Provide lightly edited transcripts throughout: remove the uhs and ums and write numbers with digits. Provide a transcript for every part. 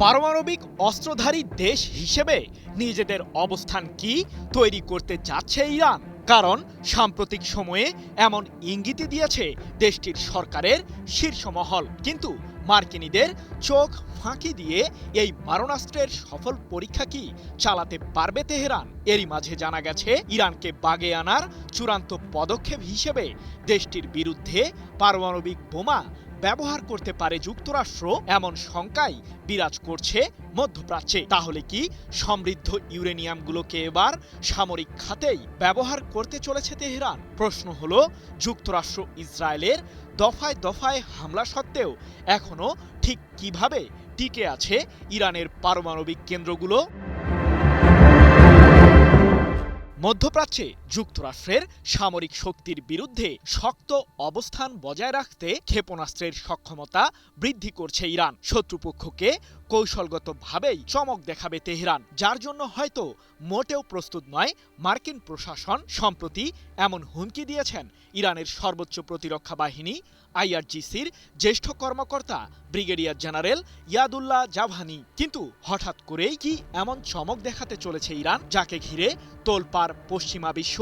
পারমাণবিক অস্ত্রধারী দেশ হিসেবে নিজেদের অবস্থান কি তৈরি করতে যাচ্ছে ইরান? কারণ সাম্প্রতিক সময়ে এমন ইঙ্গিতই দিয়েছে দেশটির সরকারের শীর্ষ মহল। কিন্তু মার্কিনীদের চোখ ফাঁকি দিয়ে এই মারণাস্ত্রের সফল পরীক্ষা কি চালাতে পারবে তেহরান? এরই মাঝে জানা গেছে ইরানকে বাগে আনার চূড়ান্ত পদক্ষেপ হিসেবে দেশটির বিরুদ্ধে পারমাণবিক বোমা ব্যবহার করতে পারে যুক্তরাষ্ট্র, এমন শঙ্কাই বিরাজ করছে মধ্যপ্রাচ্যে। তাহলে কি সমৃদ্ধ ইউরেনিয়ামগুলোকে এবার সামরিক খাতেই ব্যবহার করতে চলেছে তেহরান? প্রশ্ন হলো, যুক্তরাষ্ট্র ইসরায়েলের দফায় দফায় হামলা সত্ত্বেও এখনো ঠিক কিভাবে টিকে আছে ইরানের পারমাণবিক কেন্দ্রগুলো? মধ্যপ্রাচ্যে যুক্তরাষ্ট্রের সামরিক শক্তির বিরুদ্ধে শক্ত অবস্থান বজায় রাখতে ক্ষেপণাস্ত্রের সক্ষমতা বৃদ্ধি করছে ইরান। শত্রুপক্ষকে কৌশলগতভাবেই চমক দেখাবে তেহরান, যার জন্য হয়তো মোটেও প্রস্তুত নয় মার্কিন প্রশাসন। সম্প্রতি এমন হুমকি দিয়েছেন ইরানের সর্বোচ্চ প্রতিরক্ষা বাহিনী আইআরজিসির জ্যেষ্ঠ কর্মকর্তা ব্রিগেডিয়ার জেনারেল ইয়াদুল্লাহ জাভানি। কিন্তু হঠাৎ করেই কি এমন চমক দেখাতে চলেছে ইরান, যাকে ঘিরে তোলপাড় পশ্চিমা বিশ্ব?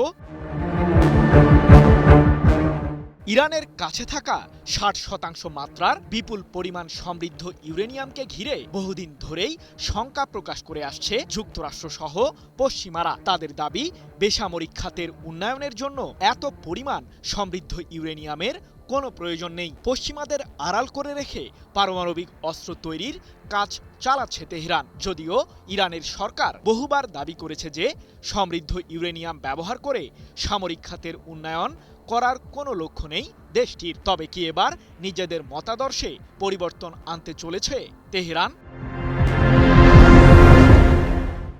ইরানের কাছে থাকা ৬০% মাত্রার বিপুল পরিমাণ সমৃদ্ধ ইউরেনিয়ামকে ঘিরে বহুদিন ধরেই শঙ্কা প্রকাশ করে আসছে যুক্তরাষ্ট্র সহ পশ্চিমারা। তাদের দাবি, বেসামরিক খাতের উন্নয়নের জন্য এত পরিমাণ সমৃদ্ধ ইউরেনিয়ামের কোনো প্রয়োজন নেই। পশ্চিমাদের আড়াল করে রেখে পারমাণবিক অস্ত্র তৈরির কাজ চালাচ্ছে তেহরান। যদিও ইরানের সরকার বহুবার দাবি করেছে যে সমৃদ্ধ ইউরেনিয়াম ব্যবহার করে সামরিক খাতের উন্নয়ন করার কোনো লক্ষ্য নেই দেশটির। তবে কি এবার নিজেদের মতাদর্শে পরিবর্তন আনতে চলেছে তেহরান?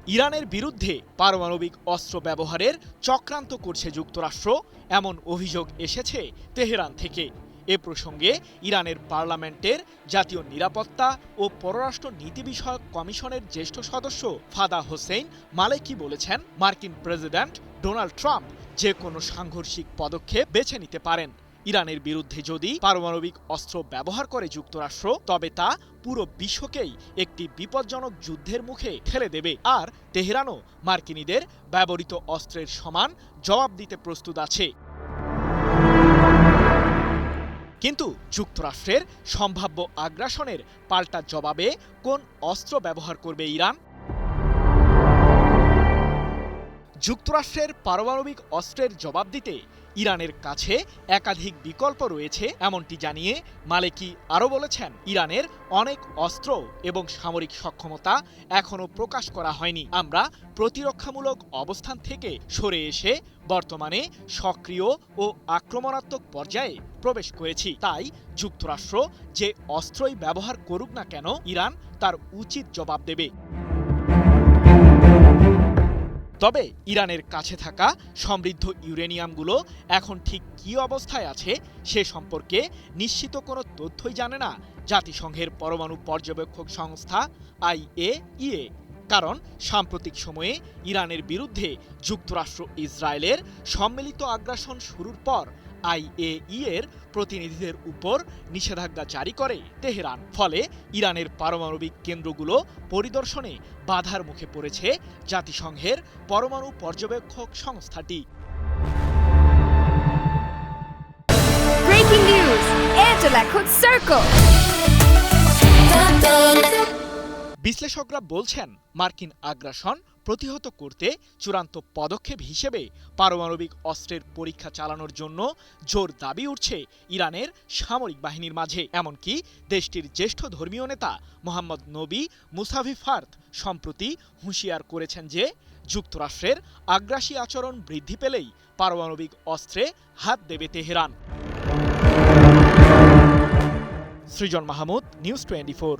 ইরানের বিরুদ্ধে পারমাণবিক অস্ত্র ব্যবহারের চক্রান্ত করছে যুক্তরাষ্ট্র, এমন অভিযোগ এসেছে তেহরান থেকে। এ প্রসঙ্গে ইরানের পার্লামেন্টের জাতীয় নিরাপত্তা ও পররাষ্ট্র নীতি বিষয়ক কমিশনের জ্যেষ্ঠ সদস্য ফাদা হোসেইন মালেকি বলেছেন, মার্কিন প্রেসিডেন্ট ডোনাল্ড ট্রাম্প যে কোনো সাংঘর্ষিক পদক্ষেপ বেছে নিতে পারেন। ইরানের বিরুদ্ধে যদি পারমাণবিক অস্ত্র ব্যবহার করে যুক্তরাষ্ট্র, তবে তা পুরো বিশ্বকেই একটি বিপজ্জনক যুদ্ধের মুখে ঠেলে দেবে। আর তেহরানও মার্কিনীদের ব্যবহৃত অস্ত্রের সমান জবাব দিতে প্রস্তুত আছে। কিন্তু যুক্তরাষ্ট্রের সম্ভাব্য আগ্রাসনের পাল্টা জবাবে কোন অস্ত্র ব্যবহার করবে ইরান? যুক্তরাষ্ট্রের পারমাণবিক অস্ত্রের জবাব দিতে ইরানের কাছে একাধিক বিকল্প রয়েছে, এমনটি জানিয়ে মালেকি আরও বলেছেন, ইরানের অনেক অস্ত্র এবং সামরিক সক্ষমতা এখনও প্রকাশ করা হয়নি। আমরা প্রতিরক্ষামূলক অবস্থান থেকে সরে এসে বর্তমানে সক্রিয় ও আক্রমণাত্মক পর্যায়ে প্রবেশ করেছি। তাই যুক্তরাষ্ট্র যে অস্ত্রই ব্যবহার করুক না কেন, ইরান তার উচিত জবাব দেবে। তবে ইরানের কাছে থাকা সমৃদ্ধ ইউরেনিয়ামগুলো এখন ঠিক কী অবস্থায় আছে সে সম্পর্কে নিশ্চিত কোনো তথ্যই জানে না জাতিসংঘের পরমাণু পর্যবেক্ষক সংস্থা IAEA। কারণ সাম্প্রতিক সময়ে ইরানের বিরুদ্ধে যুক্তরাষ্ট্র ইসরায়েলের সম্মিলিত আগ্রাসন শুরুর পর IAEA-এর প্রতিনিধিদের উপর নিষেধাজ্ঞা জারি করে তেহরান। ফলে ইরানের পারমাণবিক কেন্দ্রগুলো পরিদর্শনে বাধার মুখে পড়েছে জাতিসংঘের পরমাণু পর্যবেক্ষক সংস্থাটি। Breaking news, Angela could circle. বিশ্লেষকরা বলছেন, মার্কিন আগ্রাসন প্রতিহত করতে চূড়ান্ত পদক্ষেপ হিসেবে পারমাণবিক অস্ত্রের পরীক্ষা চালানোর জন্য জোর দাবি উঠছে ইরানের সামরিক বাহিনীর মাঝে। এমনকি দেশটির জ্যেষ্ঠ ধর্মীয় নেতা মোহাম্মদ নবী মুসাভি ফার্দ সম্প্রতি হুঁশিয়ার করেছেন যে যুক্তরাষ্ট্রের আগ্রাসী আচরণ বৃদ্ধি পেলেই পারমাণবিক অস্ত্রে হাত দেবে তেহরান। সৃজন মাহমুদ, নিউজ 24।